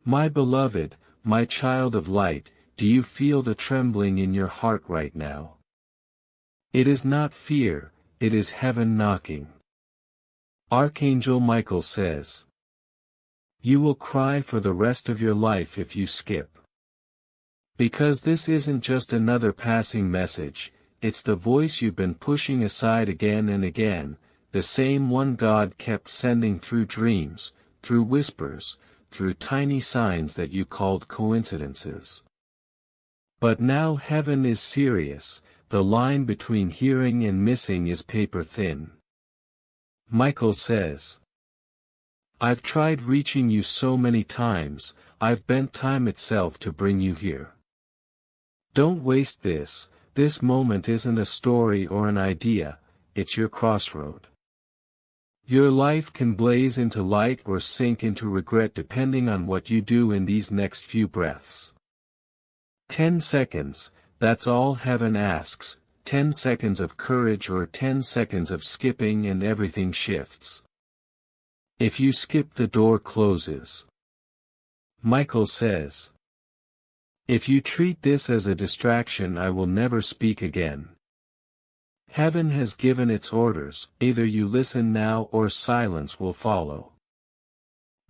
My beloved, my child of light, do you feel the trembling in your heart right now? It is not fear, it is heaven knocking. Archangel Michael says, you will cry for the rest of your life if you skip. Because this isn't just another passing message, it's the voice you've been pushing aside again and again, the same one God kept sending through dreams, through whispers, through tiny signs that you called coincidences. But now heaven is serious, the line between hearing and missing is paper thin. Michael says, I've tried reaching you so many times, I've bent time itself to bring you here. Don't waste this moment isn't a story or an idea, it's your crossroad. Your life can blaze into light or sink into regret depending on what you do in these next few breaths. 10 seconds, that's all heaven asks, 10 seconds of courage or 10 seconds of skipping and everything shifts. If you skip, the door closes. Michael says, if you treat this as a distraction, I will never speak again. Heaven has given its orders, either you listen now or silence will follow.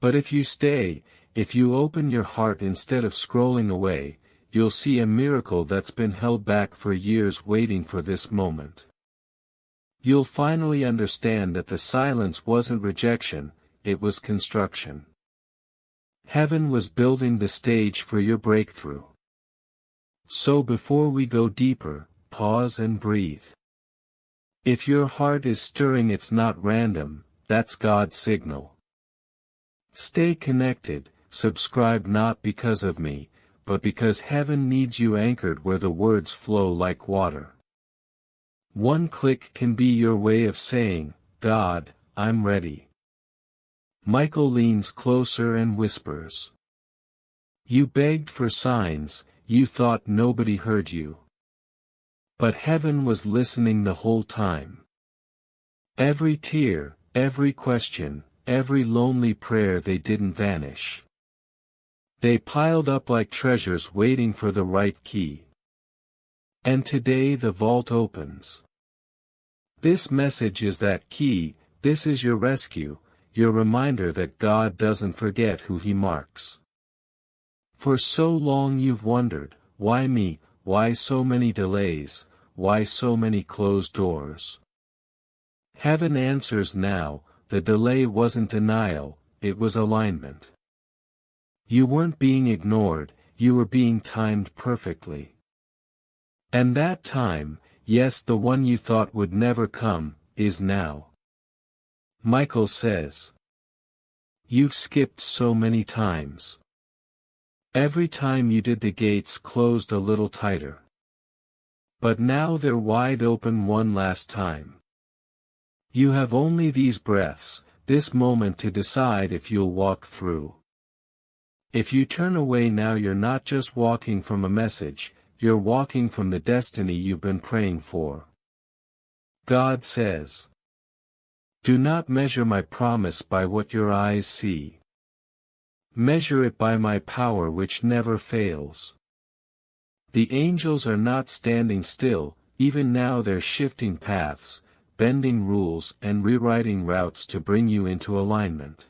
But if you stay, if you open your heart instead of scrolling away, you'll see a miracle that's been held back for years waiting for this moment. You'll finally understand that the silence wasn't rejection, it was construction. Heaven was building the stage for your breakthrough. So before we go deeper, pause and breathe. If your heart is stirring, it's not random, that's God's signal. Stay connected, subscribe not because of me, but because heaven needs you anchored where the words flow like water. One click can be your way of saying, God, I'm ready. Michael leans closer and whispers. You begged for signs, you thought nobody heard you. But heaven was listening the whole time. Every tear, every question, every lonely prayer, they didn't vanish. They piled up like treasures waiting for the right key. And today the vault opens. This message is that key, this is your rescue, your reminder that God doesn't forget who He marks. For so long you've wondered, why me? Why so many delays, why so many closed doors? Heaven answers now, the delay wasn't denial, it was alignment. You weren't being ignored, you were being timed perfectly. And that time, yes, the one you thought would never come, is now. Michael says, you've skipped so many times. Every time you did, the gates closed a little tighter. But now they're wide open one last time. You have only these breaths, this moment to decide if you'll walk through. If you turn away now, you're not just walking from a message, you're walking from the destiny you've been praying for. God says, do not measure my promise by what your eyes see. Measure it by my power which never fails. The angels are not standing still, even now they're shifting paths, bending rules and rewriting routes to bring you into alignment.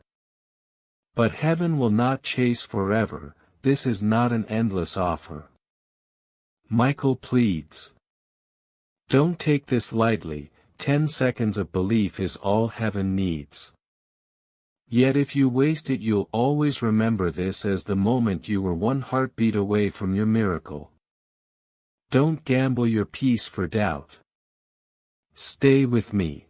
But heaven will not chase forever, this is not an endless offer. Michael pleads. Don't take this lightly, 10 seconds of belief is all heaven needs. Yet if you waste it, you'll always remember this as the moment you were one heartbeat away from your miracle. Don't gamble your peace for doubt. Stay with me.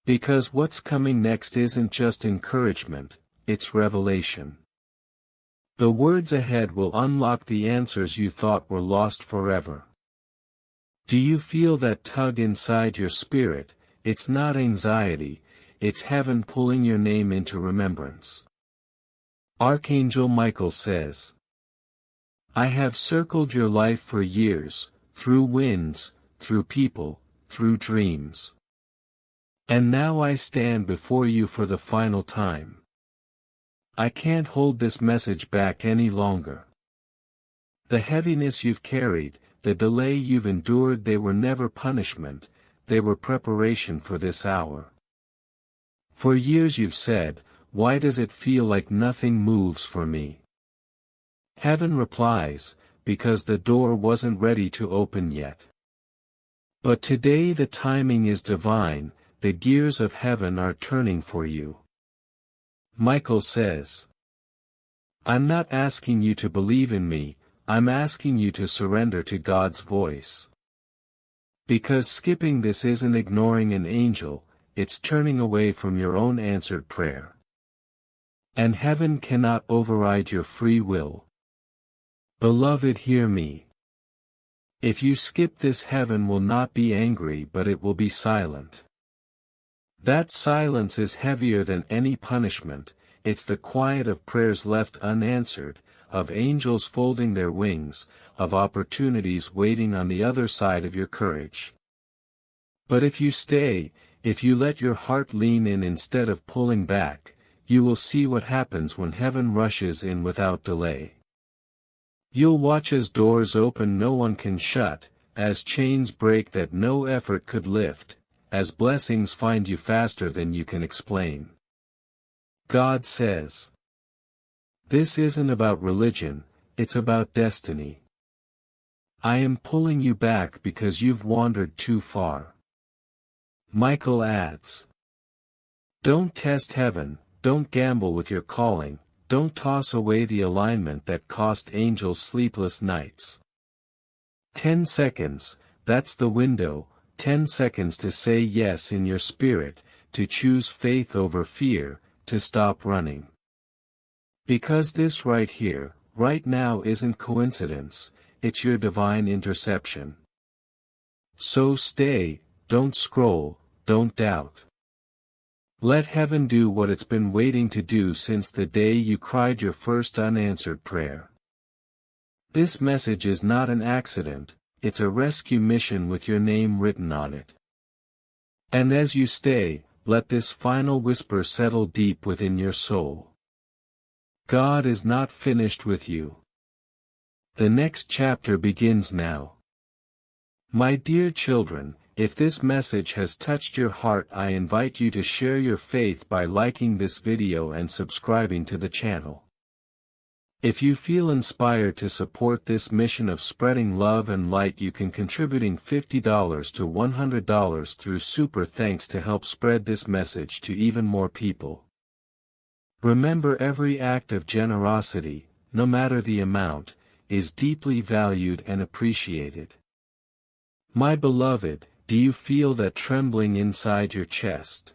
Because what's coming next isn't just encouragement, it's revelation. The words ahead will unlock the answers you thought were lost forever. Do you feel that tug inside your spirit? It's not anxiety, it's heaven pulling your name into remembrance. Archangel Michael says, I have circled your life for years, through winds, through people, through dreams. And now I stand before you for the final time. I can't hold this message back any longer. The heaviness you've carried, the delay you've endured, they were never punishment, they were preparation for this hour. For years you've said, why does it feel like nothing moves for me? Heaven replies, because the door wasn't ready to open yet. But today the timing is divine, the gears of heaven are turning for you. Michael says, I'm not asking you to believe in me, I'm asking you to surrender to God's voice. Because skipping this isn't ignoring an angel, it's turning away from your own answered prayer. And heaven cannot override your free will. Beloved, hear me. If you skip this, heaven will not be angry, but it will be silent. That silence is heavier than any punishment, it's the quiet of prayers left unanswered, of angels folding their wings, of opportunities waiting on the other side of your courage. But if you stay, if you let your heart lean in instead of pulling back, you will see what happens when heaven rushes in without delay. You'll watch as doors open no one can shut, as chains break that no effort could lift, as blessings find you faster than you can explain. God says, this isn't about religion, it's about destiny. I am pulling you back because you've wandered too far. Michael adds, don't test heaven, don't gamble with your calling, don't toss away the alignment that cost angels sleepless nights. 10 seconds, that's the window, 10 seconds to say yes in your spirit, to choose faith over fear, to stop running. Because this right here, right now isn't coincidence, it's your divine interception. So stay, don't scroll, don't doubt. Let heaven do what it's been waiting to do since the day you cried your first unanswered prayer. This message is not an accident, it's a rescue mission with your name written on it. And as you stay, let this final whisper settle deep within your soul. God is not finished with you. The next chapter begins now. My dear children, if this message has touched your heart, I invite you to share your faith by liking this video and subscribing to the channel. If you feel inspired to support this mission of spreading love and light, you can contributing $50 to $100 through Super Thanks to help spread this message to even more people. Remember, every act of generosity, no matter the amount, is deeply valued and appreciated. My beloved, do you feel that trembling inside your chest?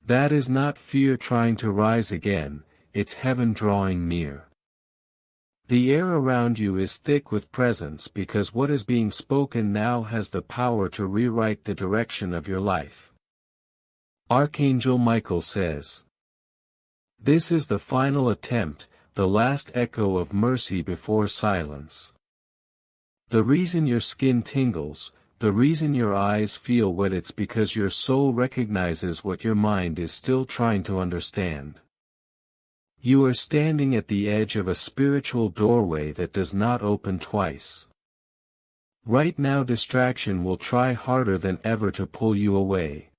That is not fear trying to rise again, it's heaven drawing near. The air around you is thick with presence because what is being spoken now has the power to rewrite the direction of your life. Archangel Michael says, this is the final attempt, the last echo of mercy before silence. The reason your skin tingles, the reason your eyes feel wet, it's because your soul recognizes what your mind is still trying to understand. You are standing at the edge of a spiritual doorway that does not open twice. Right now distraction will try harder than ever to pull you away.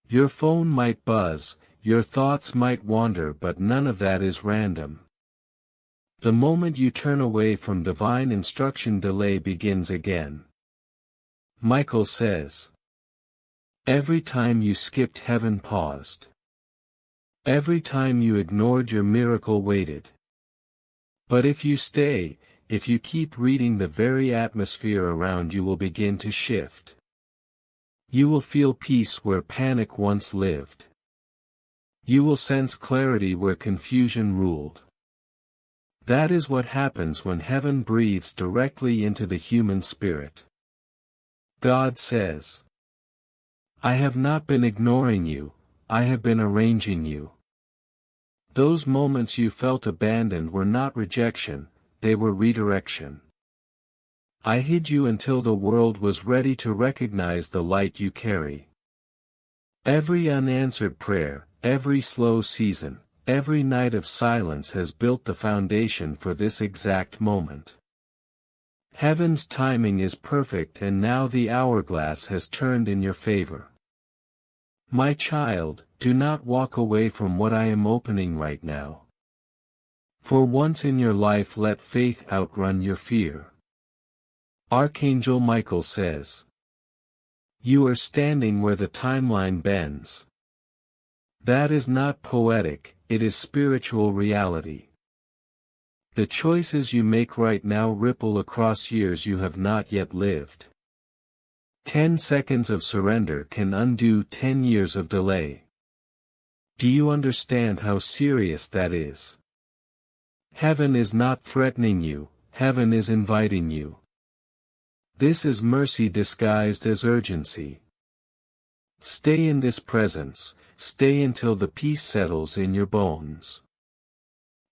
Your phone might buzz, your thoughts might wander, but none of that is random. The moment you turn away from divine instruction, delay begins again. Michael says, every time you skipped, heaven paused. Every time you ignored, your miracle waited. But if you stay, if you keep reading, the very atmosphere around you will begin to shift. You will feel peace where panic once lived. You will sense clarity where confusion ruled. That is what happens when heaven breathes directly into the human spirit. God says, I have not been ignoring you, I have been arranging you. Those moments you felt abandoned were not rejection, they were redirection. I hid you until the world was ready to recognize the light you carry. Every unanswered prayer, every slow season, every night of silence has built the foundation for this exact moment. Heaven's timing is perfect, and now the hourglass has turned in your favor. My child, do not walk away from what I am opening right now. For once in your life, let faith outrun your fear. Archangel Michael says, "You are standing where the timeline bends." That is not poetic, it is spiritual reality. The choices you make right now ripple across years you have not yet lived. 10 seconds of surrender can undo 10 years of delay. Do you understand how serious that is? Heaven is not threatening you, heaven is inviting you. This is mercy disguised as urgency. Stay in this presence, stay until the peace settles in your bones.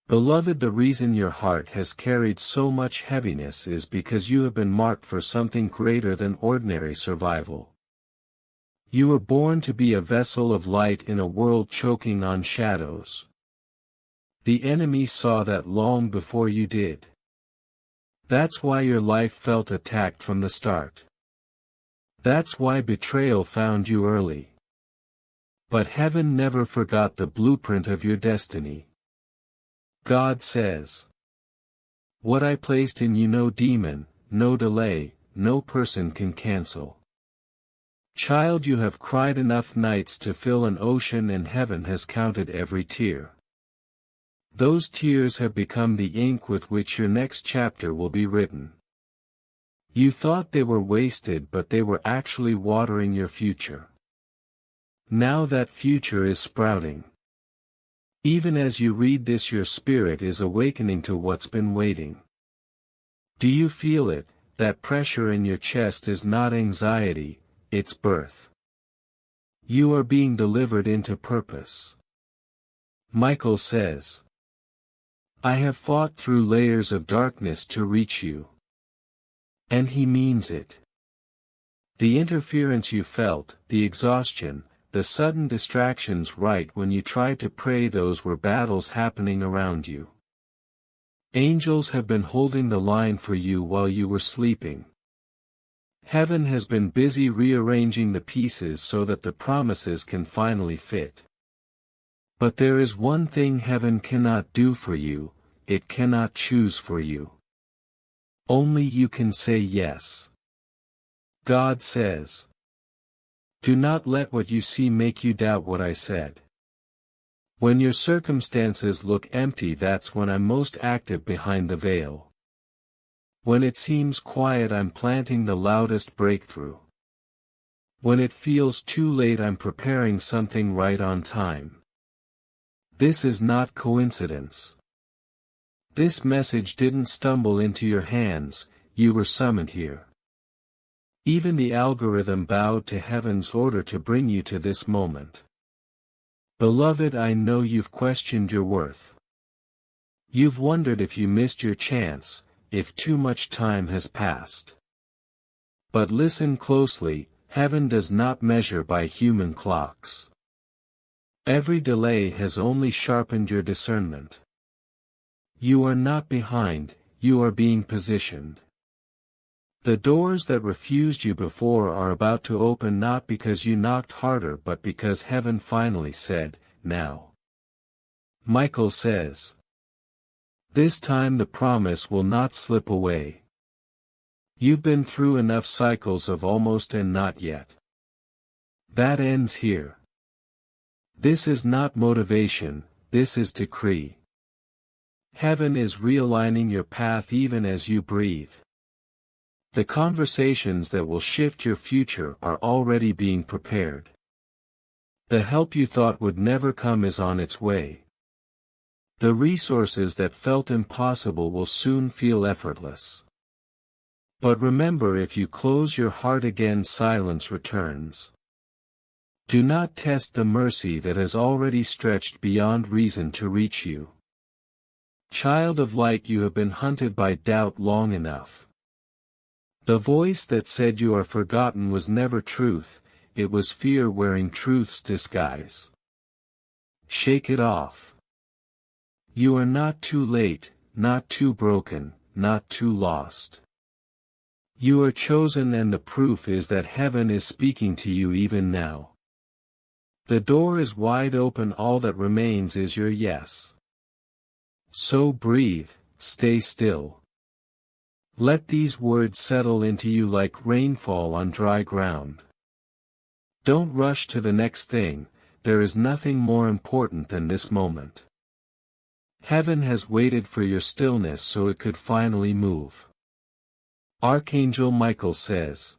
Beloved, the reason your heart has carried so much heaviness is because you have been marked for something greater than ordinary survival. You were born to be a vessel of light in a world choking on shadows. The enemy saw that long before you did. That's why your life felt attacked from the start. That's why betrayal found you early. But heaven never forgot the blueprint of your destiny. God says, "What I placed in you no demon, no delay, no person can cancel." Child, you have cried enough nights to fill an ocean, and heaven has counted every tear. Those tears have become the ink with which your next chapter will be written. You thought they were wasted, but they were actually watering your future. Now that future is sprouting. Even as you read this, your spirit is awakening to what's been waiting. Do you feel it? That pressure in your chest is not anxiety, it's birth. You are being delivered into purpose. Michael says, "I have fought through layers of darkness to reach you." And he means it. The interference you felt, the exhaustion, the sudden distractions right when you tried to pray, those were battles happening around you. Angels have been holding the line for you while you were sleeping. Heaven has been busy rearranging the pieces so that the promises can finally fit. But there is one thing heaven cannot do for you, it cannot choose for you. Only you can say yes. God says, "Do not let what you see make you doubt what I said. When your circumstances look empty, that's when I'm most active behind the veil. When it seems quiet, I'm planting the loudest breakthrough. When it feels too late, I'm preparing something right on time." This is not coincidence. This message didn't stumble into your hands, you were summoned here. Even the algorithm bowed to heaven's order to bring you to this moment. Beloved, I know you've questioned your worth. You've wondered if you missed your chance, if too much time has passed. But listen closely, heaven does not measure by human clocks. Every delay has only sharpened your discernment. You are not behind, you are being positioned. The doors that refused you before are about to open, not because you knocked harder but because heaven finally said, "Now." Michael says, "This time the promise will not slip away." You've been through enough cycles of almost and not yet. That ends here. This is not motivation, this is decree. Heaven is realigning your path even as you breathe. The conversations that will shift your future are already being prepared. The help you thought would never come is on its way. The resources that felt impossible will soon feel effortless. But remember, if you close your heart again, silence returns. Do not test the mercy that has already stretched beyond reason to reach you. Child of light, you have been hunted by doubt long enough. The voice that said you are forgotten was never truth, it was fear wearing truth's disguise. Shake it off. You are not too late, not too broken, not too lost. You are chosen, and the proof is that heaven is speaking to you even now. The door is wide open, all that remains is your yes. So breathe, stay still. Let these words settle into you like rainfall on dry ground. Don't rush to the next thing, there is nothing more important than this moment. Heaven has waited for your stillness so it could finally move. Archangel Michael says,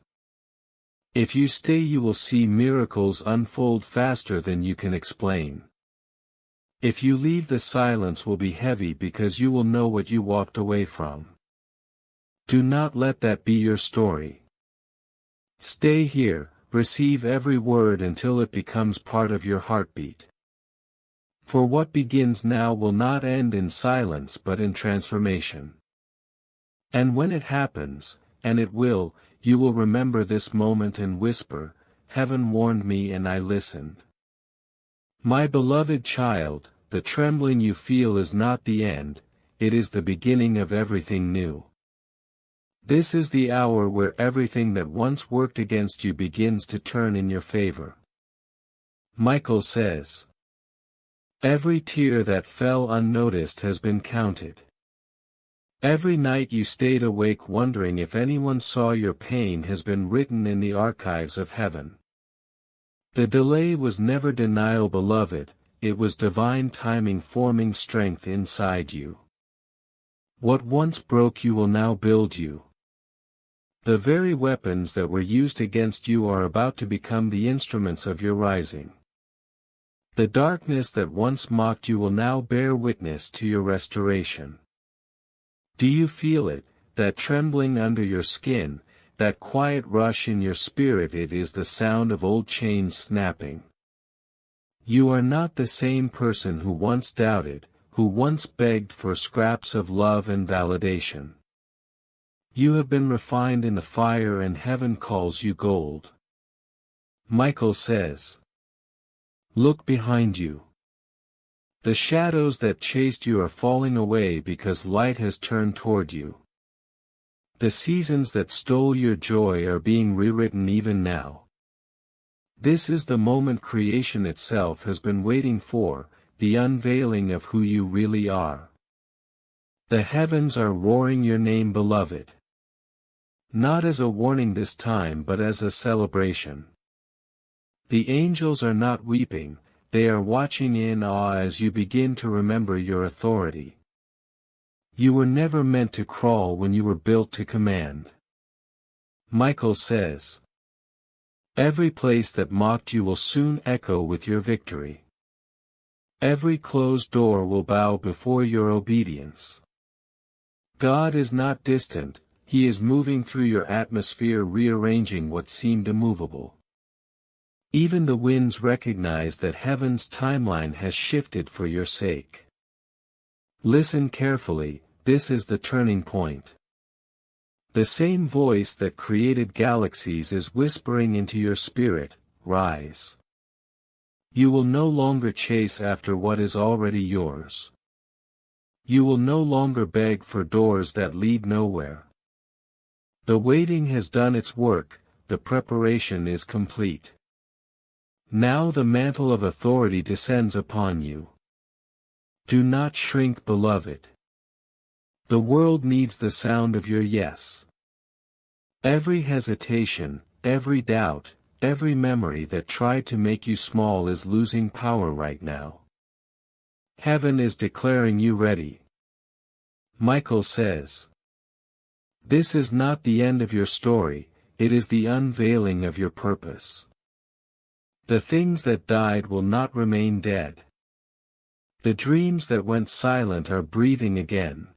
if you stay, you will see miracles unfold faster than you can explain. If you leave, the silence will be heavy because you will know what you walked away from. Do not let that be your story. Stay here, receive every word until it becomes part of your heartbeat. For what begins now will not end in silence but in transformation. And when it happens, and it will, you will remember this moment and whisper, heaven warned me and I listened. My beloved child, the trembling you feel is not the end, it is the beginning of everything new. This is the hour where everything that once worked against you begins to turn in your favor. Michael says, every tear that fell unnoticed has been counted. Every night you stayed awake wondering if anyone saw your pain has been written in the archives of heaven. The delay was never denial, beloved, it was divine timing forming strength inside you. What once broke you will now build you. The very weapons that were used against you are about to become the instruments of your rising. The darkness that once mocked you will now bear witness to your restoration. Do you feel it, that trembling under your skin, that quiet rush in your spirit? It is the sound of old chains snapping. You are not the same person who once doubted, who once begged for scraps of love and validation. You have been refined in the fire and heaven calls you gold. Michael says, look behind you. The shadows that chased you are falling away because light has turned toward you. The seasons that stole your joy are being rewritten even now. This is the moment creation itself has been waiting for, the unveiling of who you really are. The heavens are roaring your name, beloved. Not as a warning this time but as a celebration. The angels are not weeping, they are watching in awe as you begin to remember your authority. You were never meant to crawl when you were built to command. Michael says, every place that mocked you will soon echo with your victory. Every closed door will bow before your obedience. God is not distant, He is moving through your atmosphere, rearranging what seemed immovable. Even the winds recognize that heaven's timeline has shifted for your sake. Listen carefully, this is the turning point. The same voice that created galaxies is whispering into your spirit, rise. You will no longer chase after what is already yours. You will no longer beg for doors that lead nowhere. The waiting has done its work, the preparation is complete. Now the mantle of authority descends upon you. Do not shrink, beloved. The world needs the sound of your yes. Every hesitation, every doubt, every memory that tried to make you small is losing power right now. Heaven is declaring you ready. Michael says, this is not the end of your story, it is the unveiling of your purpose. The things that died will not remain dead. The dreams that went silent are breathing again.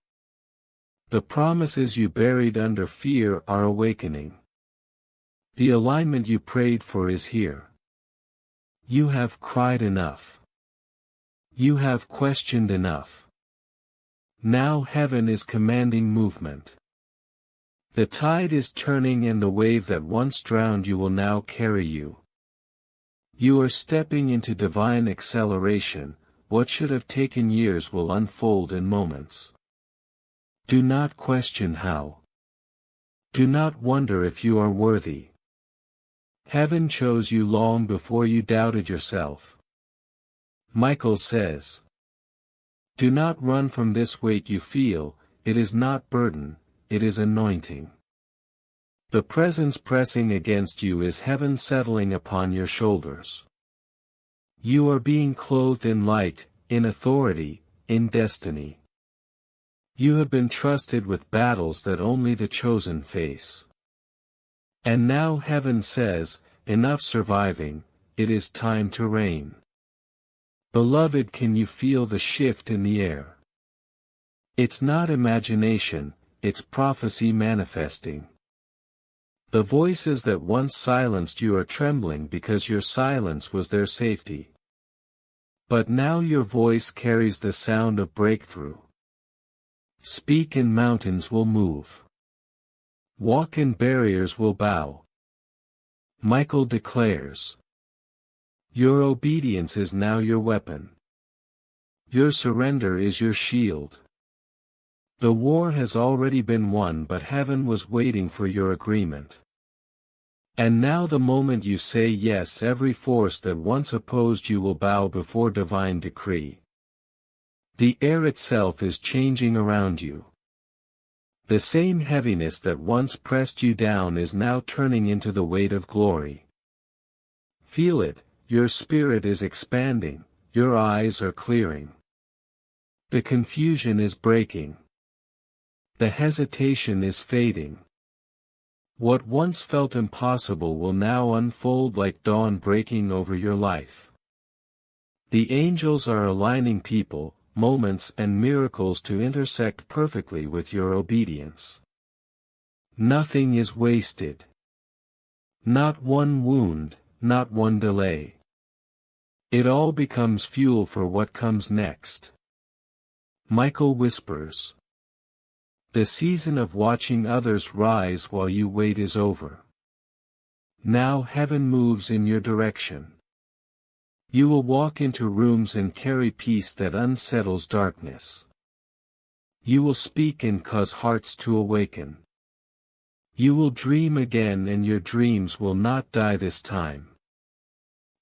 The promises you buried under fear are awakening. The alignment you prayed for is here. You have cried enough. You have questioned enough. Now heaven is commanding movement. The tide is turning and the wave that once drowned you will now carry you. You are stepping into divine acceleration, what should have taken years will unfold in moments. Do not question how. Do not wonder if you are worthy. Heaven chose you long before you doubted yourself. Michael says, do not run from this weight you feel, it is not burden, it is anointing. The presence pressing against you is heaven settling upon your shoulders. You are being clothed in light, in authority, in destiny. You have been trusted with battles that only the chosen face. And now heaven says, enough surviving, it is time to reign. Beloved, can you feel the shift in the air? It's not imagination, it's prophecy manifesting. The voices that once silenced you are trembling because your silence was their safety. But now your voice carries the sound of breakthrough. Speak and mountains will move. Walk and barriers will bow. Michael declares, your obedience is now your weapon. Your surrender is your shield. The war has already been won, but heaven was waiting for your agreement. And now the moment you say yes, every force that once opposed you will bow before divine decree. The air itself is changing around you. The same heaviness that once pressed you down is now turning into the weight of glory. Feel it, your spirit is expanding, your eyes are clearing. The confusion is breaking. The hesitation is fading. What once felt impossible will now unfold like dawn breaking over your life. The angels are aligning people, moments and miracles to intersect perfectly with your obedience. Nothing is wasted. Not one wound, not one delay. It all becomes fuel for what comes next. Michael whispers, the season of watching others rise while you wait is over. Now heaven moves in your direction. You will walk into rooms and carry peace that unsettles darkness. You will speak and cause hearts to awaken. You will dream again and your dreams will not die this time.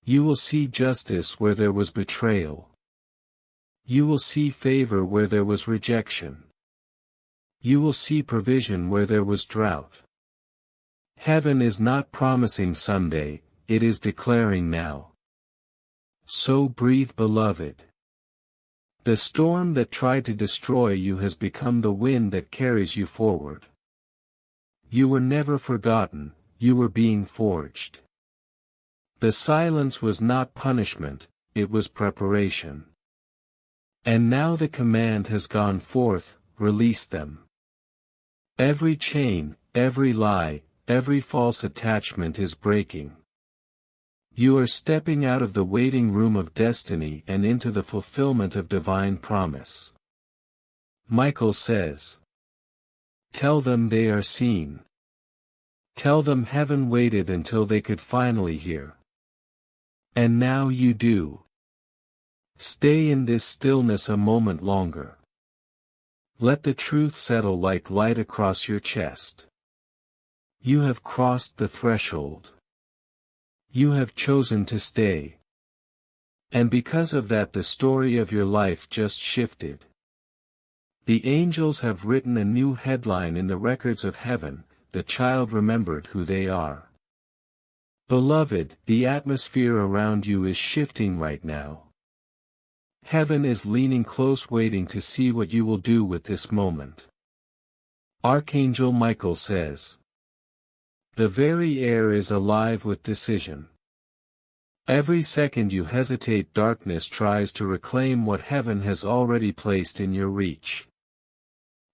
You will see justice where there was betrayal. You will see favor where there was rejection. You will see provision where there was drought. Heaven is not promising someday, it is declaring now. So breathe, beloved. The storm that tried to destroy you has become the wind that carries you forward. You were never forgotten, you were being forged. The silence was not punishment, it was preparation. And now the command has gone forth, release them. Every chain, every lie, every false attachment is breaking. You are stepping out of the waiting room of destiny and into the fulfillment of divine promise. Michael says, tell them they are seen. Tell them heaven waited until they could finally hear. And now you do. Stay in this stillness a moment longer. Let the truth settle like light across your chest. You have crossed the threshold. You have chosen to stay. And because of that, the story of your life just shifted. The angels have written a new headline in the records of heaven, the child remembered who they are. Beloved, the atmosphere around you is shifting right now. Heaven is leaning close, waiting to see what you will do with this moment. Archangel Michael says, the very air is alive with decision. Every second you hesitate, darkness tries to reclaim what heaven has already placed in your reach.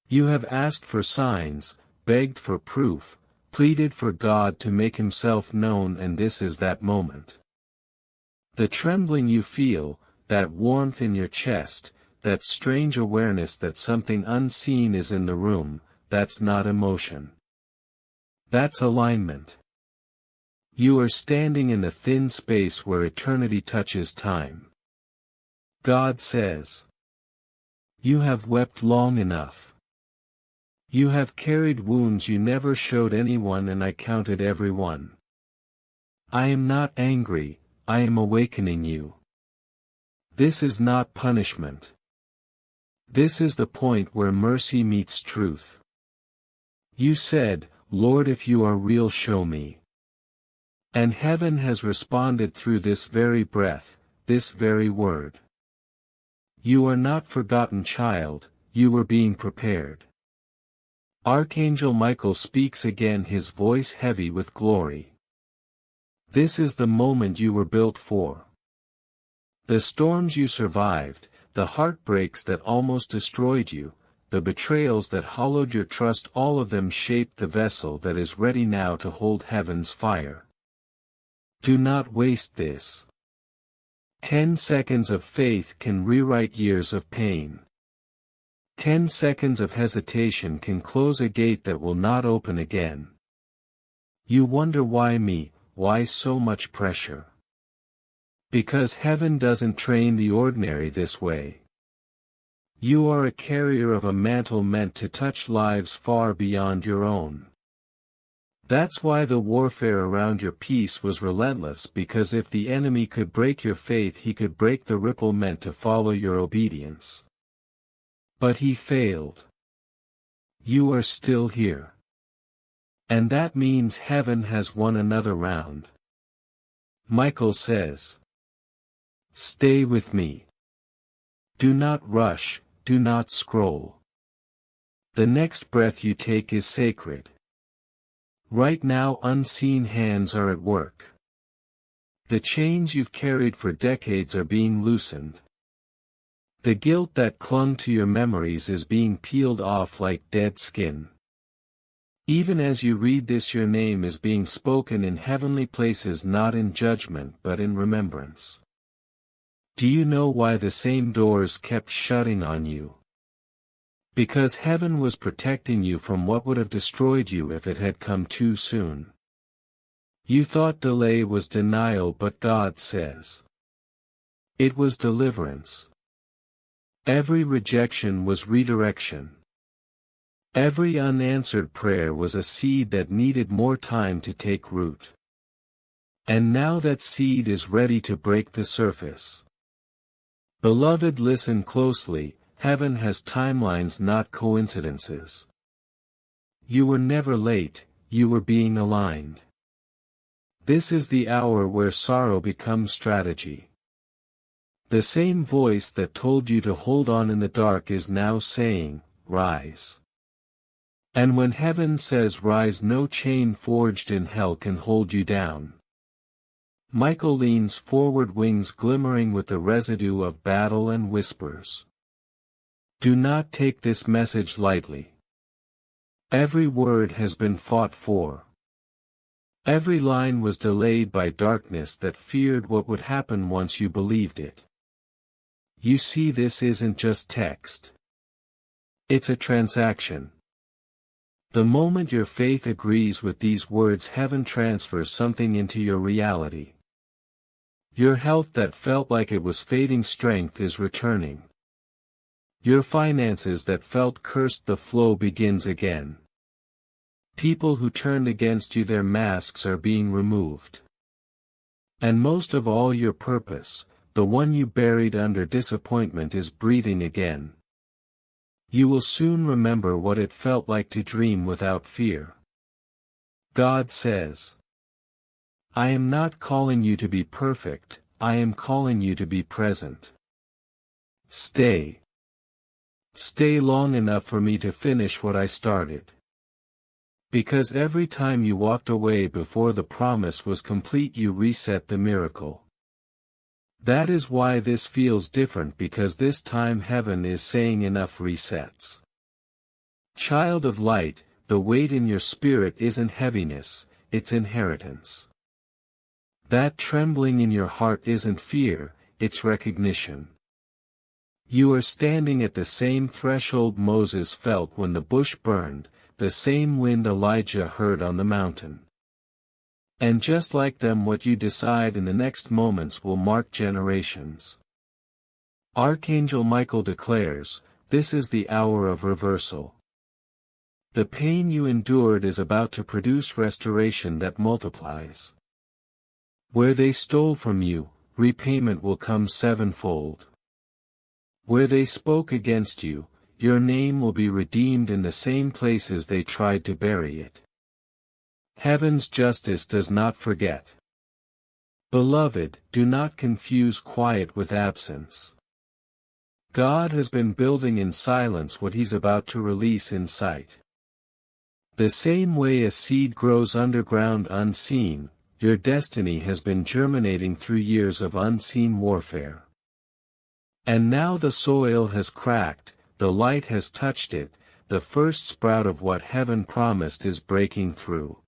You have asked for signs, begged for proof, pleaded for God to make himself known, and this is that moment. The trembling you feel, that warmth in your chest, that strange awareness that something unseen is in the room, that's not emotion. That's alignment. You are standing in a thin space where eternity touches time. God says. You have wept long enough. You have carried wounds you never showed anyone, and I counted every one. I am not angry, I am awakening you. This is not punishment. This is the point where mercy meets truth. You said, Lord, if you are real, show me. And heaven has responded through this very breath, this very word. You are not forgotten, child, you were being prepared. Archangel Michael speaks again, his voice heavy with glory. This is the moment you were built for. The storms you survived, the heartbreaks that almost destroyed you, the betrayals that hollowed your trust, all of them shaped the vessel that is ready now to hold heaven's fire. Do not waste this. 10 seconds of faith can rewrite years of pain. 10 seconds of hesitation can close a gate that will not open again. You wonder why me, why so much pressure? Because heaven doesn't train the ordinary this way. You are a carrier of a mantle meant to touch lives far beyond your own. That's why the warfare around your peace was relentless, because if the enemy could break your faith, he could break the ripple meant to follow your obedience. But he failed. You are still here. And that means heaven has won another round. Michael says, stay with me. Do not rush, do not scroll. The next breath you take is sacred. Right now unseen hands are at work. The chains you've carried for decades are being loosened. The guilt that clung to your memories is being peeled off like dead skin. Even as you read this, your name is being spoken in heavenly places, not in judgment but in remembrance. Do you know why the same doors kept shutting on you? Because heaven was protecting you from what would have destroyed you if it had come too soon. You thought delay was denial, but God says it was deliverance. Every rejection was redirection. Every unanswered prayer was a seed that needed more time to take root. And now that seed is ready to break the surface. Beloved, listen closely. Heaven has timelines, not coincidences. You were never late, you were being aligned. This is the hour where sorrow becomes strategy. The same voice that told you to hold on in the dark is now saying, rise. And when heaven says rise, no chain forged in hell can hold you down. Michael leans forward, wings glimmering with the residue of battle, and whispers. Do not take this message lightly. Every word has been fought for. Every line was delayed by darkness that feared what would happen once you believed it. You see, this isn't just text. It's a transaction. The moment your faith agrees with these words, heaven transfers something into your reality. Your health that felt like it was fading, strength is returning. Your finances that felt cursed, the flow begins again. People who turned against you, their masks are being removed. And most of all, your purpose, the one you buried under disappointment, is breathing again. You will soon remember what it felt like to dream without fear. God says, I am not calling you to be perfect, I am calling you to be present. Stay. Stay long enough for me to finish what I started. Because every time you walked away before the promise was complete, you reset the miracle. That is why this feels different, because this time heaven is saying enough resets. Child of light, the weight in your spirit isn't heaviness, it's inheritance. That trembling in your heart isn't fear, it's recognition. You are standing at the same threshold Moses felt when the bush burned, the same wind Elijah heard on the mountain. And just like them, what you decide in the next moments will mark generations. Archangel Michael declares, this is the hour of reversal. The pain you endured is about to produce restoration that multiplies. Where they stole from you, repayment will come sevenfold. Where they spoke against you, your name will be redeemed in the same places they tried to bury it. Heaven's justice does not forget. Beloved, do not confuse quiet with absence. God has been building in silence what He's about to release in sight. The same way a seed grows underground unseen, your destiny has been germinating through years of unseen warfare. And now the soil has cracked, the light has touched it, the first sprout of what heaven promised is breaking through.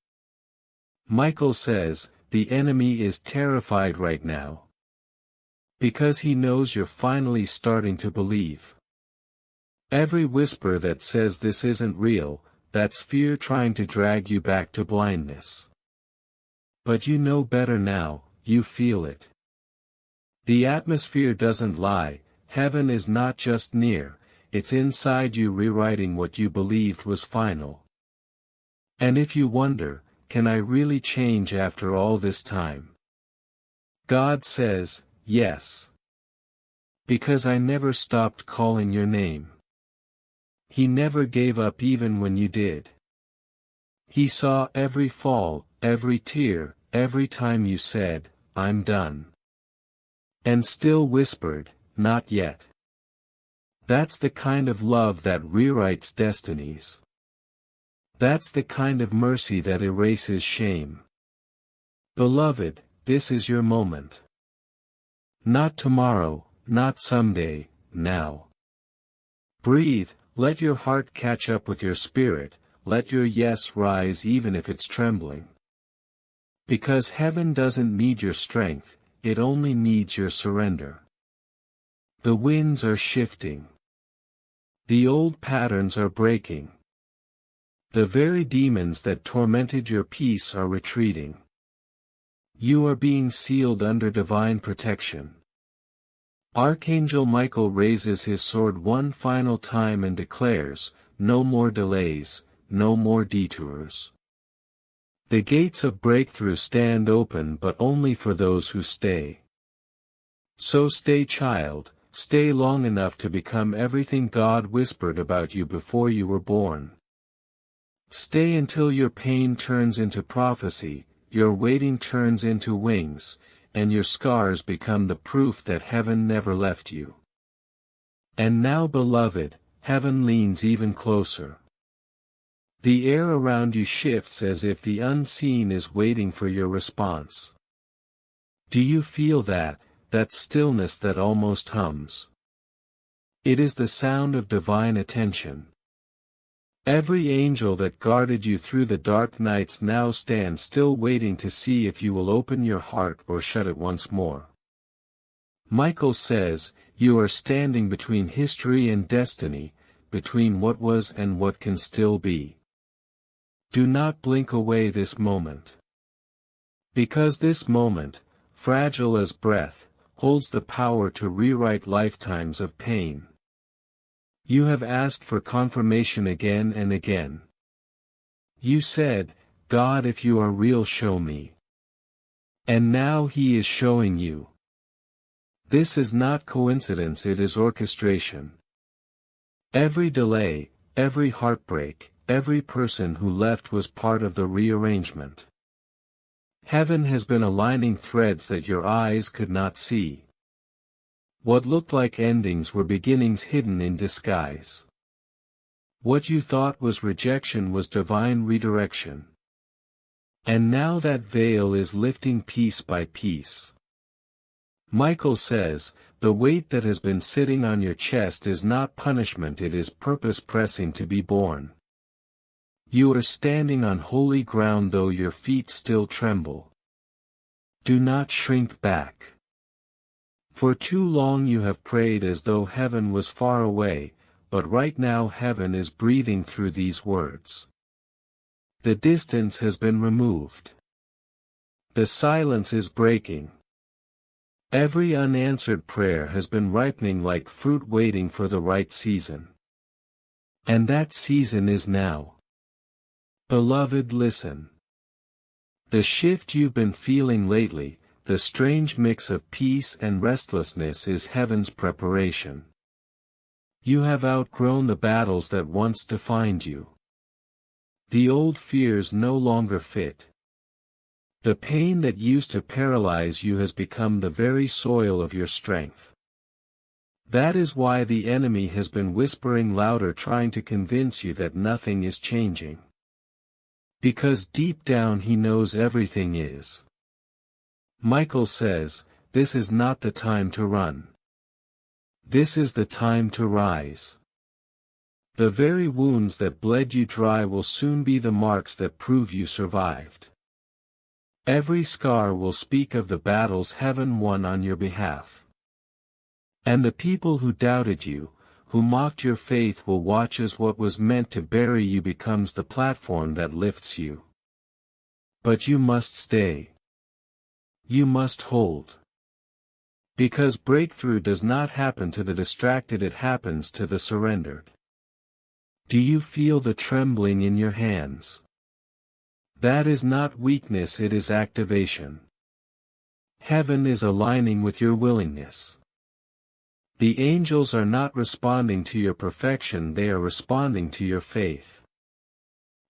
Michael says, the enemy is terrified right now. Because he knows you're finally starting to believe. Every whisper that says this isn't real, that's fear trying to drag you back to blindness. But you know better now, you feel it. The atmosphere doesn't lie, heaven is not just near, it's inside you rewriting what you believed was final. And if you wonder, can I really change after all this time? God says, yes. Because I never stopped calling your name. He never gave up even when you did. He saw every fall, every tear, every time you said, I'm done. And still whispered, not yet. That's the kind of love that rewrites destinies. That's the kind of mercy that erases shame. Beloved, this is your moment. Not tomorrow, not someday, now. Breathe, let your heart catch up with your spirit, let your yes rise even if it's trembling. Because heaven doesn't need your strength, it only needs your surrender. The winds are shifting. The old patterns are breaking. The very demons that tormented your peace are retreating. You are being sealed under divine protection. Archangel Michael raises his sword one final time and declares, no more delays, no more detours. The gates of breakthrough stand open but only for those who stay. So stay, child, stay long enough to become everything God whispered about you before you were born. Stay until your pain turns into prophecy, your waiting turns into wings, and your scars become the proof that heaven never left you. And now, beloved, heaven leans even closer. The air around you shifts as if the unseen is waiting for your response. Do you feel that stillness that almost hums? It is the sound of divine attention. Every angel that guarded you through the dark nights now stands still waiting to see if you will open your heart or shut it once more. Michael says, you are standing between history and destiny, between what was and what can still be. Do not blink away this moment. Because this moment, fragile as breath, holds the power to rewrite lifetimes of pain. You have asked for confirmation again and again. You said, God, if you are real, show me. And now He is showing you. This is not coincidence, it is orchestration. Every delay, every heartbreak, every person who left was part of the rearrangement. Heaven has been aligning threads that your eyes could not see. What looked like endings were beginnings hidden in disguise. What you thought was rejection was divine redirection. And now that veil is lifting piece by piece. Michael says, the weight that has been sitting on your chest is not punishment, it is purpose pressing to be born. You are standing on holy ground though your feet still tremble. Do not shrink back. For too long you have prayed as though heaven was far away, but right now heaven is breathing through these words. The distance has been removed. The silence is breaking. Every unanswered prayer has been ripening like fruit waiting for the right season. And that season is now. Beloved, listen. The shift you've been feeling lately, the strange mix of peace and restlessness, is heaven's preparation. You have outgrown the battles that once defined you. The old fears no longer fit. The pain that used to paralyze you has become the very soil of your strength. That is why the enemy has been whispering louder, trying to convince you that nothing is changing. Because deep down he knows everything is. Michael says, this is not the time to run. This is the time to rise. The very wounds that bled you dry will soon be the marks that prove you survived. Every scar will speak of the battles heaven won on your behalf. And the people who doubted you, who mocked your faith, will watch as what was meant to bury you becomes the platform that lifts you. But you must stay. You must hold. Because breakthrough does not happen to the distracted, it happens to the surrendered. Do you feel the trembling in your hands? That is not weakness, it is activation. Heaven is aligning with your willingness. The angels are not responding to your perfection, they are responding to your faith.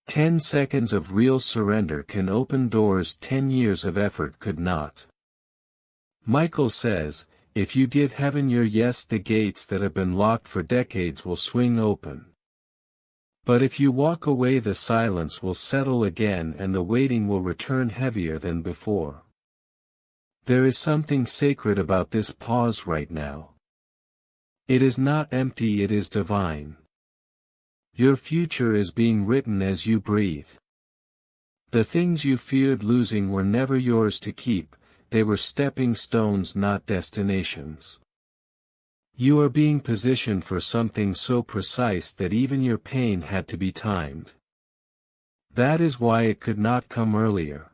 10 seconds of real surrender can open doors 10 years of effort could not. Michael says, if you give heaven your yes, the gates that have been locked for decades will swing open. But if you walk away, the silence will settle again and the waiting will return heavier than before. There is something sacred about this pause right now. It is not empty, it is divine. Your future is being written as you breathe. The things you feared losing were never yours to keep, they were stepping stones, not destinations. You are being positioned for something so precise that even your pain had to be timed. That is why it could not come earlier.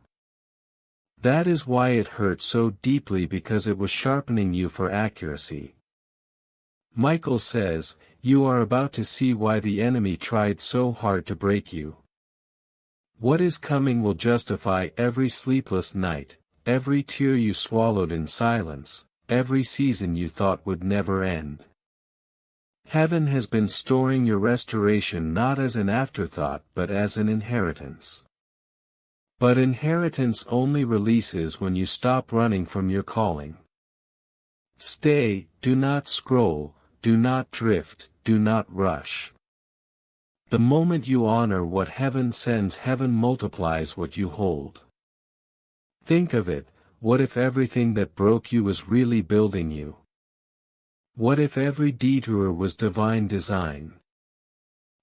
That is why it hurt so deeply, because it was sharpening you for accuracy. Michael says, you are about to see why the enemy tried so hard to break you. What is coming will justify every sleepless night, every tear you swallowed in silence, every season you thought would never end. Heaven has been storing your restoration not as an afterthought but as an inheritance. But inheritance only releases when you stop running from your calling. Stay, do not scroll, do not drift, do not rush. The moment you honor what heaven sends, heaven multiplies what you hold. Think of it. What if everything that broke you was really building you? What if every detour was divine design?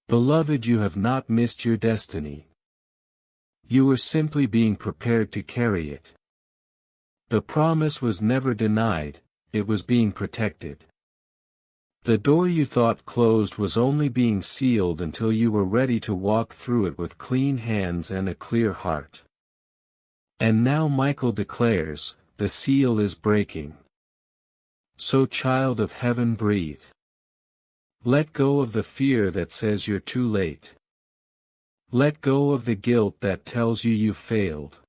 Beloved, you have not missed your destiny. You were simply being prepared to carry it. The promise was never denied, it was being protected. The door you thought closed was only being sealed until you were ready to walk through it with clean hands and a clear heart. And now Michael declares, the seal is breaking. So child of heaven, breathe. Let go of the fear that says you're too late. Let go of the guilt that tells you you failed.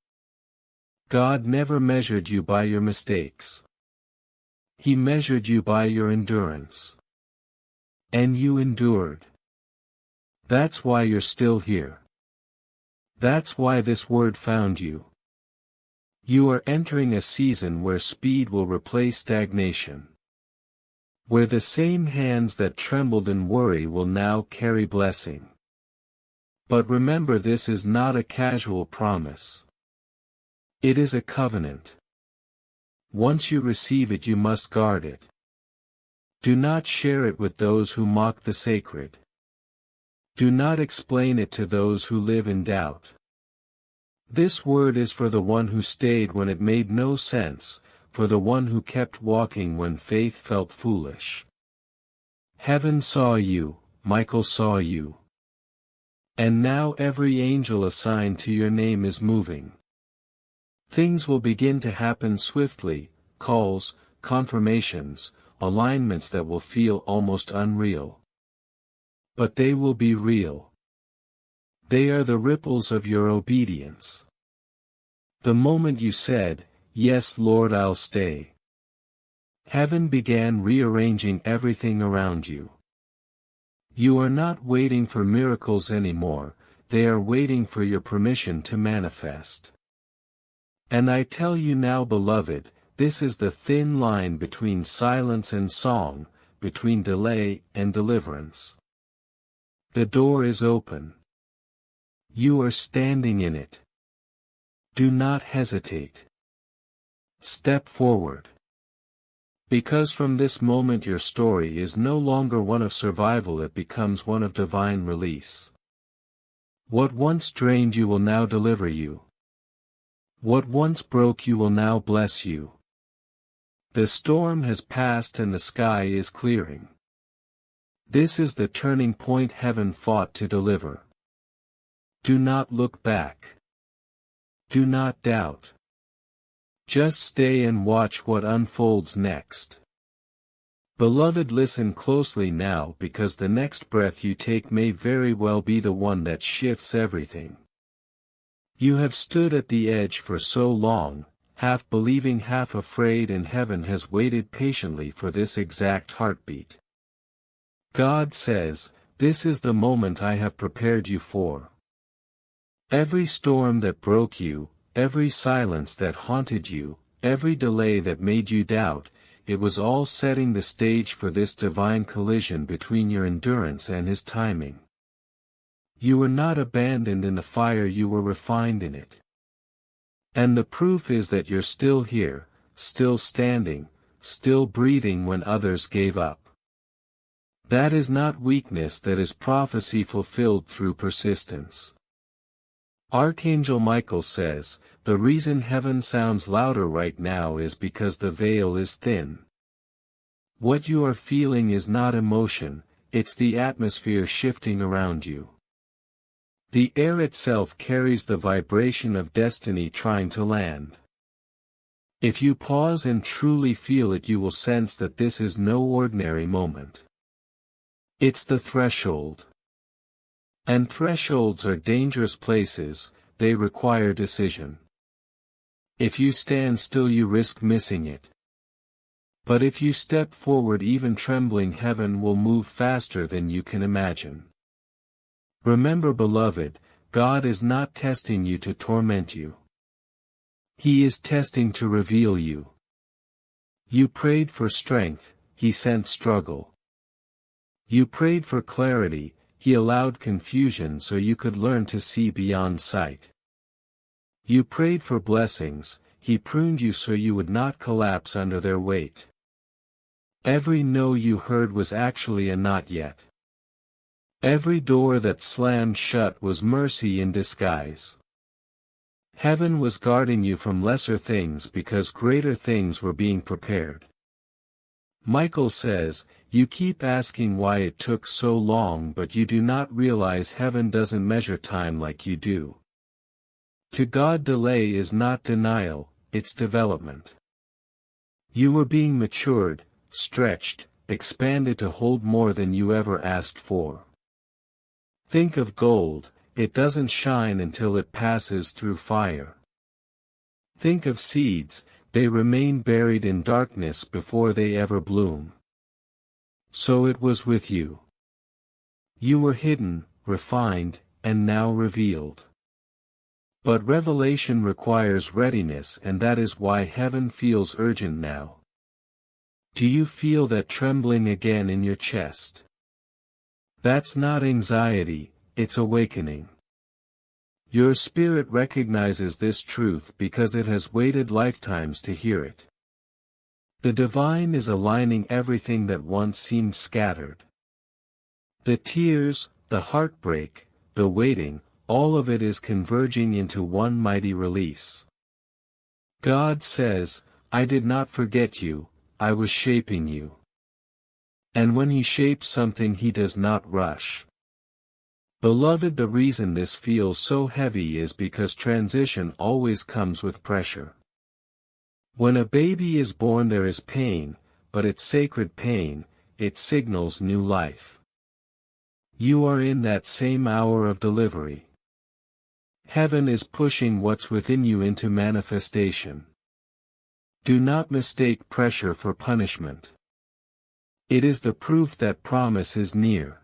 God never measured you by your mistakes. He measured you by your endurance. And you endured. That's why you're still here. That's why this word found you. You are entering a season where speed will replace stagnation. Where the same hands that trembled in worry will now carry blessing. But remember, this is not a casual promise. It is a covenant. Once you receive it, you must guard it. Do not share it with those who mock the sacred. Do not explain it to those who live in doubt. This word is for the one who stayed when it made no sense, for the one who kept walking when faith felt foolish. Heaven saw you, Michael saw you. And now every angel assigned to your name is moving. Things will begin to happen swiftly, calls, confirmations, alignments that will feel almost unreal. But they will be real. They are the ripples of your obedience. The moment you said, "Yes, Lord, I'll stay," heaven began rearranging everything around you. You are not waiting for miracles anymore, they are waiting for your permission to manifest. And I tell you now, beloved, this is the thin line between silence and song, between delay and deliverance. The door is open. You are standing in it. Do not hesitate. Step forward. Because from this moment your story is no longer one of survival, it becomes one of divine release. What once drained you will now deliver you. What once broke you will now bless you. The storm has passed and the sky is clearing. This is the turning point heaven fought to deliver. Do not look back. Do not doubt. Just stay and watch what unfolds next. Beloved, listen closely now, because the next breath you take may very well be the one that shifts everything. You have stood at the edge for so long, half believing, half afraid, and heaven has waited patiently for this exact heartbeat. God says, "This is the moment I have prepared you for." Every storm that broke you, every silence that haunted you, every delay that made you doubt, it was all setting the stage for this divine collision between your endurance and His timing. You were not abandoned in the fire, you were refined in it. And the proof is that you're still here, still standing, still breathing when others gave up. That is not weakness, that is prophecy fulfilled through persistence. Archangel Michael says, the reason heaven sounds louder right now is because the veil is thin. What you are feeling is not emotion, it's the atmosphere shifting around you. The air itself carries the vibration of destiny trying to land. If you pause and truly feel it, you will sense that this is no ordinary moment. It's the threshold. And thresholds are dangerous places, they require decision. If you stand still, you risk missing it. But if you step forward, even trembling, heaven will move faster than you can imagine. Remember, beloved, God is not testing you to torment you. He is testing to reveal you. You prayed for strength, He sent struggle. You prayed for clarity, He allowed confusion so you could learn to see beyond sight. You prayed for blessings, He pruned you so you would not collapse under their weight. Every no you heard was actually a not yet. Every door that slammed shut was mercy in disguise. Heaven was guarding you from lesser things because greater things were being prepared. Michael says, you keep asking why it took so long, but you do not realize heaven doesn't measure time like you do. To God, delay is not denial, it's development. You were being matured, stretched, expanded to hold more than you ever asked for. Think of gold, it doesn't shine until it passes through fire. Think of seeds, they remain buried in darkness before they ever bloom. So it was with you. You were hidden, refined, and now revealed. But revelation requires readiness, and that is why heaven feels urgent now. Do you feel that trembling again in your chest? That's not anxiety, it's awakening. Your spirit recognizes this truth because it has waited lifetimes to hear it. The divine is aligning everything that once seemed scattered. The tears, the heartbreak, the waiting, all of it is converging into one mighty release. God says, I did not forget you, I was shaping you. And when He shapes something, He does not rush. Beloved, the reason this feels so heavy is because transition always comes with pressure. When a baby is born there is pain, but it's sacred pain, it signals new life. You are in that same hour of delivery. Heaven is pushing what's within you into manifestation. Do not mistake pressure for punishment. It is the proof that promise is near.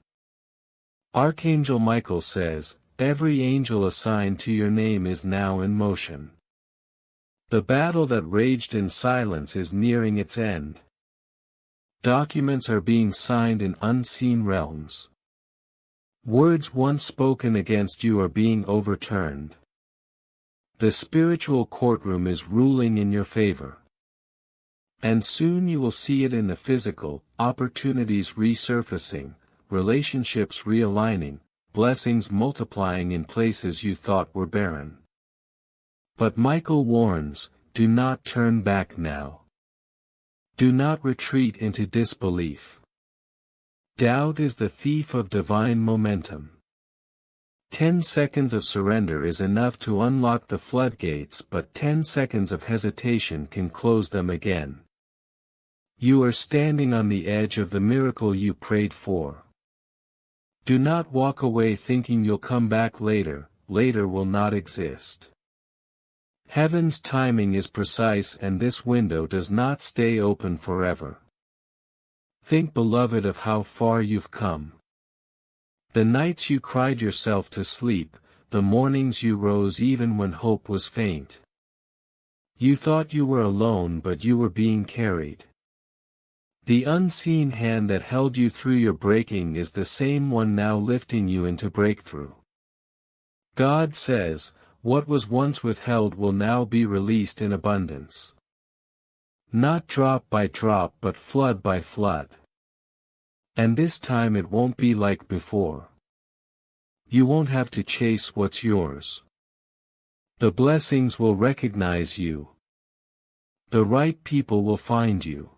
Archangel Michael says, "Every angel assigned to your name is now in motion." The battle that raged in silence is nearing its end. Documents are being signed in unseen realms. Words once spoken against you are being overturned. The spiritual courtroom is ruling in your favor. And soon you will see it in the physical, opportunities resurfacing, relationships realigning, blessings multiplying in places you thought were barren. But Michael warns, do not turn back now. Do not retreat into disbelief. Doubt is the thief of divine momentum. 10 seconds of surrender is enough to unlock the floodgates, but 10 seconds of hesitation can close them again. You are standing on the edge of the miracle you prayed for. Do not walk away thinking you'll come back later. Later will not exist. Heaven's timing is precise, and this window does not stay open forever. Think, beloved, of how far you've come. The nights you cried yourself to sleep, the mornings you rose even when hope was faint. You thought you were alone, but you were being carried. The unseen hand that held you through your breaking is the same one now lifting you into breakthrough. God says, what was once withheld will now be released in abundance. Not drop by drop but flood by flood. And this time it won't be like before. You won't have to chase what's yours. The blessings will recognize you. The right people will find you.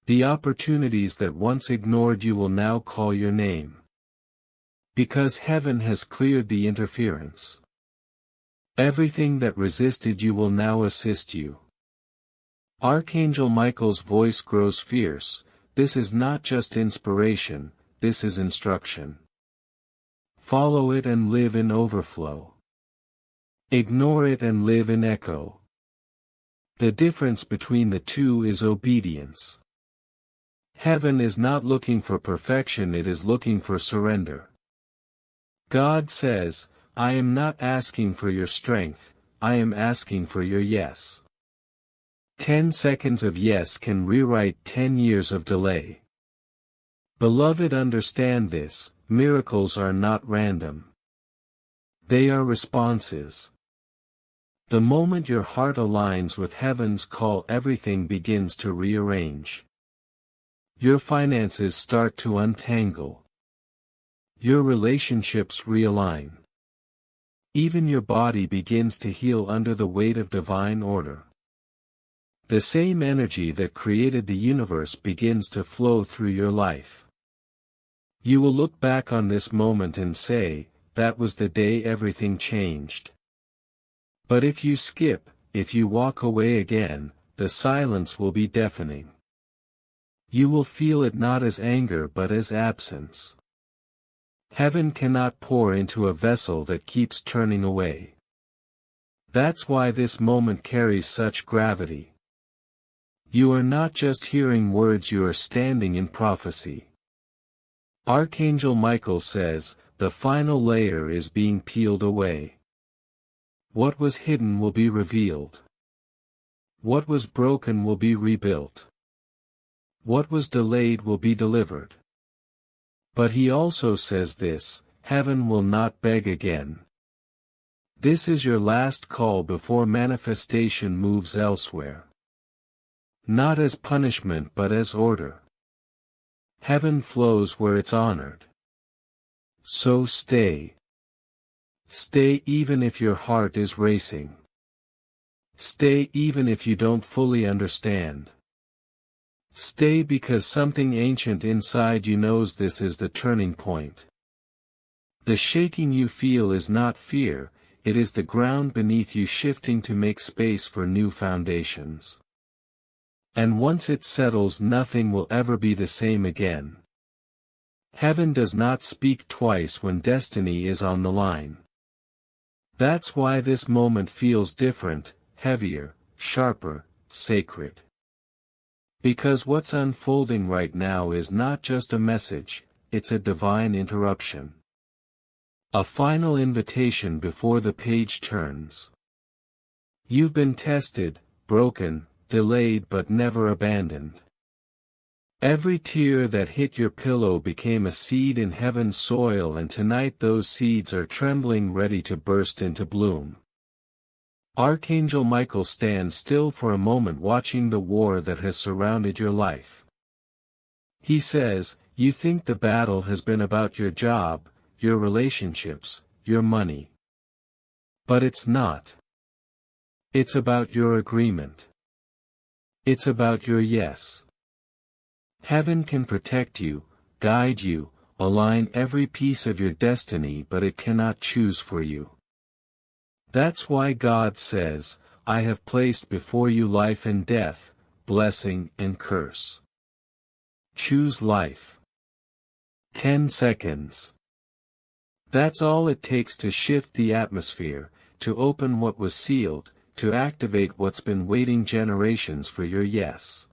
The opportunities that once ignored you will now call your name. Because heaven has cleared the interference. Everything that resisted you will now assist you. Archangel Michael's voice grows fierce. This is not just inspiration, this is instruction. Follow it and live in overflow. Ignore it and live in echo. The difference between the two is obedience. Heaven is not looking for perfection, it is looking for surrender. God says, I am not asking for your strength, I am asking for your yes. 10 seconds of yes can rewrite 10 years of delay. Beloved, understand this, miracles are not random. They are responses. The moment your heart aligns with heaven's call, everything begins to rearrange. Your finances start to untangle. Your relationships realign. Even your body begins to heal under the weight of divine order. The same energy that created the universe begins to flow through your life. You will look back on this moment and say, that was the day everything changed. But if you skip, if you walk away again, the silence will be deafening. You will feel it not as anger but as absence. Heaven cannot pour into a vessel that keeps turning away. That's why this moment carries such gravity. You are not just hearing words, you are standing in prophecy. Archangel Michael says, the final layer is being peeled away. What was hidden will be revealed. What was broken will be rebuilt. What was delayed will be delivered. But he also says this, heaven will not beg again. This is your last call before manifestation moves elsewhere. Not as punishment but as order. Heaven flows where it's honored. So stay. Stay even if your heart is racing. Stay even if you don't fully understand. Stay because something ancient inside you knows this is the turning point. The shaking you feel is not fear, it is the ground beneath you shifting to make space for new foundations. And once it settles, nothing will ever be the same again. Heaven does not speak twice when destiny is on the line. That's why this moment feels different, heavier, sharper, sacred. Because what's unfolding right now is not just a message, it's a divine interruption. A final invitation before the page turns. You've been tested, broken, delayed but never abandoned. Every tear that hit your pillow became a seed in heaven's soil, and tonight those seeds are trembling, ready to burst into bloom. Archangel Michael stands still for a moment, watching the war that has surrounded your life. He says, "You think the battle has been about your job, your relationships, your money. But it's not. It's about your agreement. It's about your yes. Heaven can protect you, guide you, align every piece of your destiny, but it cannot choose for you. That's why God says, I have placed before you life and death, blessing and curse. Choose life." 10 seconds. That's all it takes to shift the atmosphere, to open what was sealed, to activate what's been waiting generations for your yes.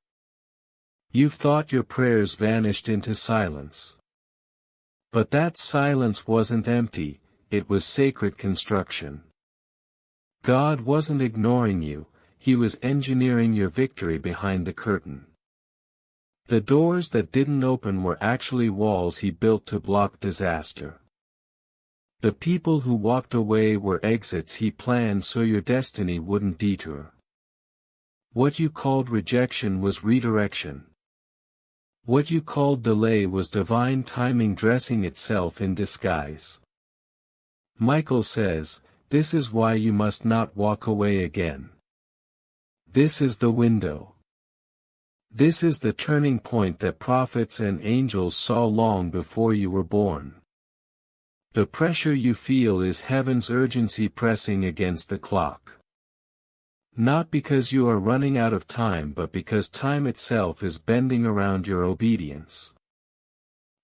You've thought your prayers vanished into silence. But that silence wasn't empty, it was sacred construction. God wasn't ignoring you, He was engineering your victory behind the curtain. The doors that didn't open were actually walls He built to block disaster. The people who walked away were exits He planned so your destiny wouldn't detour. What you called rejection was redirection. What you called delay was divine timing dressing itself in disguise. Michael says, this is why you must not walk away again. This is the window. This is the turning point that prophets and angels saw long before you were born. The pressure you feel is heaven's urgency pressing against the clock. Not because you are running out of time, but because time itself is bending around your obedience.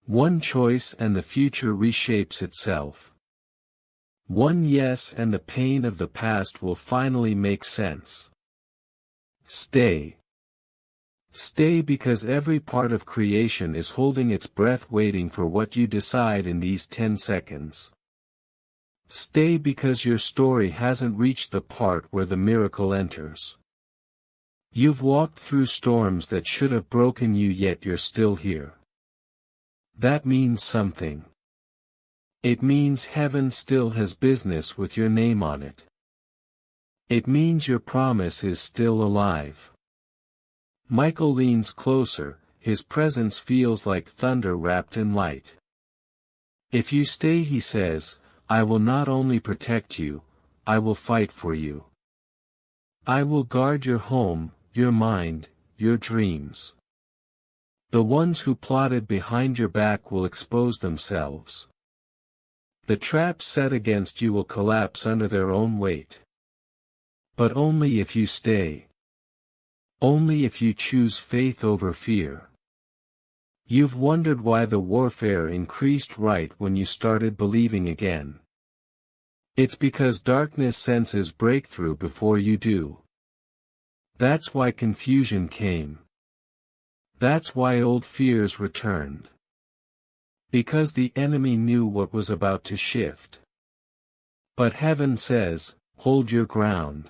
One choice and the future reshapes itself. One yes and the pain of the past will finally make sense. Stay. Stay, because every part of creation is holding its breath waiting for what you decide in these 10 seconds. Stay, because your story hasn't reached the part where the miracle enters. You've walked through storms that should have broken you, yet you're still here. That means something. It means heaven still has business with your name on it. It means your promise is still alive. Michael leans closer, his presence feels like thunder wrapped in light. If you stay, he says, I will not only protect you, I will fight for you. I will guard your home, your mind, your dreams. The ones who plotted behind your back will expose themselves. The traps set against you will collapse under their own weight. But only if you stay. Only if you choose faith over fear. You've wondered why the warfare increased right when you started believing again. It's because darkness senses breakthrough before you do. That's why confusion came. That's why old fears returned. Because the enemy knew what was about to shift. But heaven says, hold your ground.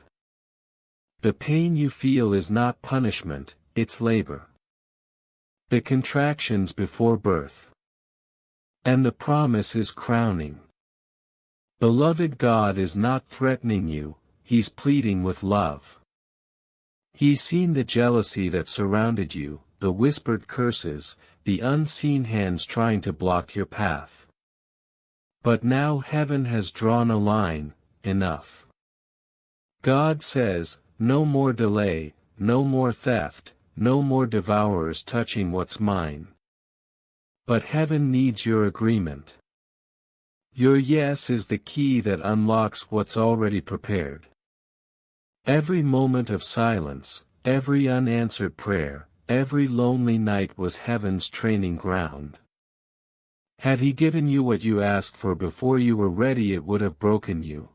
The pain you feel is not punishment, it's labor. The contractions before birth. And the promise is crowning. Beloved, God is not threatening you, He's pleading with love. He's seen the jealousy that surrounded you, the whispered curses, the unseen hands trying to block your path. But now heaven has drawn a line, enough. God says, no more delay, no more theft, no more devourers touching what's mine. But heaven needs your agreement. Your yes is the key that unlocks what's already prepared. Every moment of silence, every unanswered prayer, every lonely night was heaven's training ground. Had he given you what you asked for before you were ready, it would have broken you.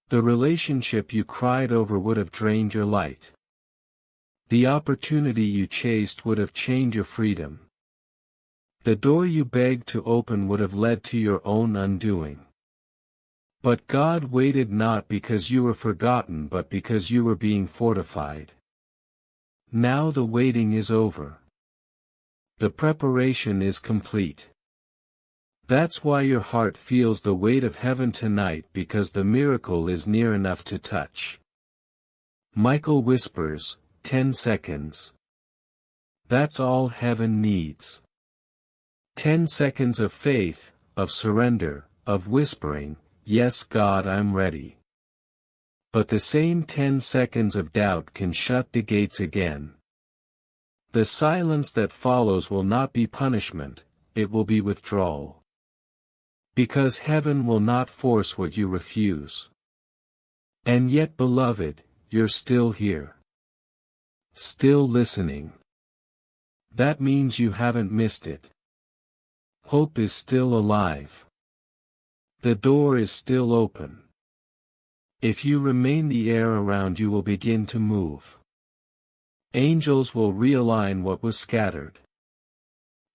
The relationship you cried over would have drained your light. The opportunity you chased would have chained your freedom. The door you begged to open would have led to your own undoing. But God waited not because you were forgotten but because you were being fortified. Now the waiting is over. The preparation is complete. That's why your heart feels the weight of heaven tonight, because the miracle is near enough to touch. Michael whispers, 10 seconds. That's all heaven needs. 10 seconds of faith, of surrender, of whispering, yes God, I'm ready. But the same 10 seconds of doubt can shut the gates again. The silence that follows will not be punishment, it will be withdrawal. Because heaven will not force what you refuse. And yet, beloved, you're still here. Still listening. That means you haven't missed it. Hope is still alive. The door is still open. If you remain, the air around you will begin to move. Angels will realign what was scattered.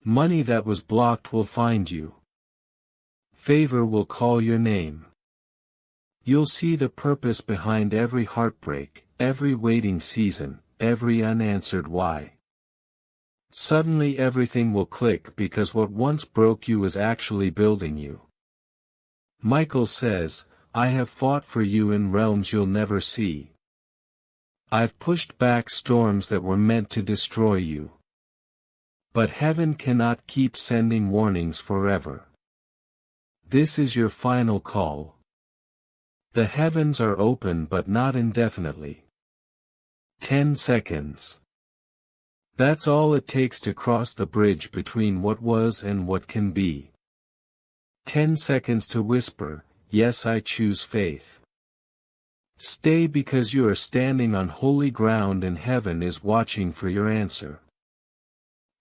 Money that was blocked will find you. Favor will call your name. You'll see the purpose behind every heartbreak, every waiting season, every unanswered why. Suddenly everything will click, because what once broke you is actually building you. Michael says, I have fought for you in realms you'll never see. I've pushed back storms that were meant to destroy you. But heaven cannot keep sending warnings forever. This is your final call. The heavens are open but not indefinitely. 10 seconds. That's all it takes to cross the bridge between what was and what can be. 10 seconds to whisper, yes, I choose faith. Stay, because you are standing on holy ground and heaven is watching for your answer.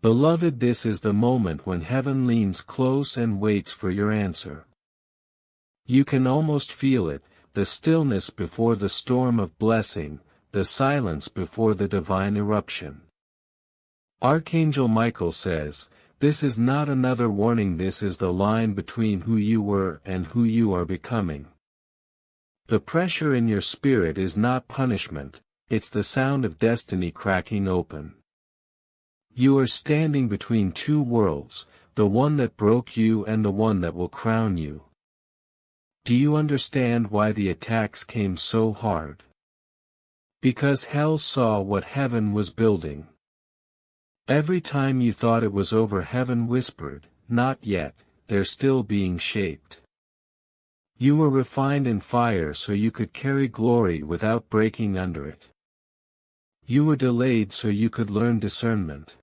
Beloved, this is the moment when heaven leans close and waits for your answer. You can almost feel it, the stillness before the storm of blessing, the silence before the divine eruption. Archangel Michael says, this is not another warning, this is the line between who you were and who you are becoming. The pressure in your spirit is not punishment, it's the sound of destiny cracking open. You are standing between two worlds, the one that broke you and the one that will crown you. Do you understand why the attacks came so hard? Because hell saw what heaven was building. Every time you thought it was over, heaven whispered, not yet, they're still being shaped. You were refined in fire so you could carry glory without breaking under it. You were delayed so you could learn discernment.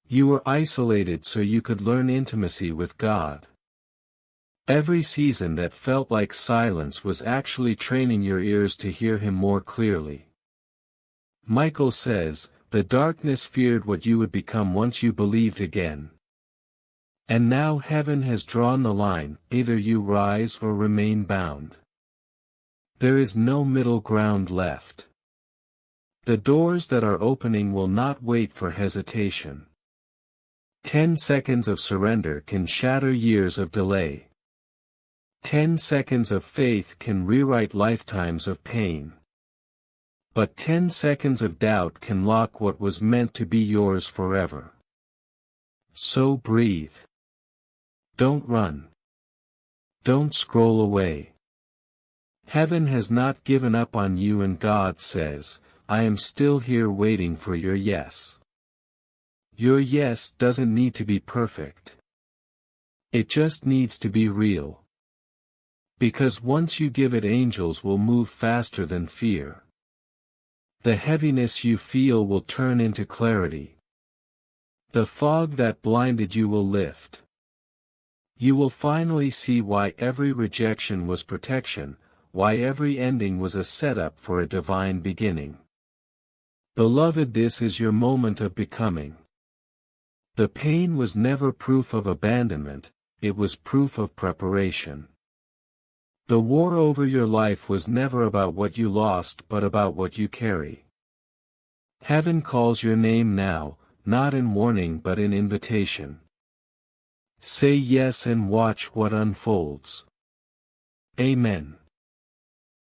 You were isolated so you could learn intimacy with God. Every season that felt like silence was actually training your ears to hear Him more clearly. Michael says, the darkness feared what you would become once you believed again. And now heaven has drawn the line, either you rise or remain bound. There is no middle ground left. The doors that are opening will not wait for hesitation. 10 seconds of surrender can shatter years of delay. 10 seconds of faith can rewrite lifetimes of pain. But 10 seconds of doubt can lock what was meant to be yours forever. So breathe. Don't run. Don't scroll away. Heaven has not given up on you, and God says, I am still here waiting for your yes. Your yes doesn't need to be perfect. It just needs to be real. Because once you give it, angels will move faster than fear. The heaviness you feel will turn into clarity. The fog that blinded you will lift. You will finally see why every rejection was protection, why every ending was a setup for a divine beginning. Beloved, this is your moment of becoming. The pain was never proof of abandonment, it was proof of preparation. The war over your life was never about what you lost but about what you carry. Heaven calls your name now, not in warning but in invitation. Say yes and watch what unfolds. Amen.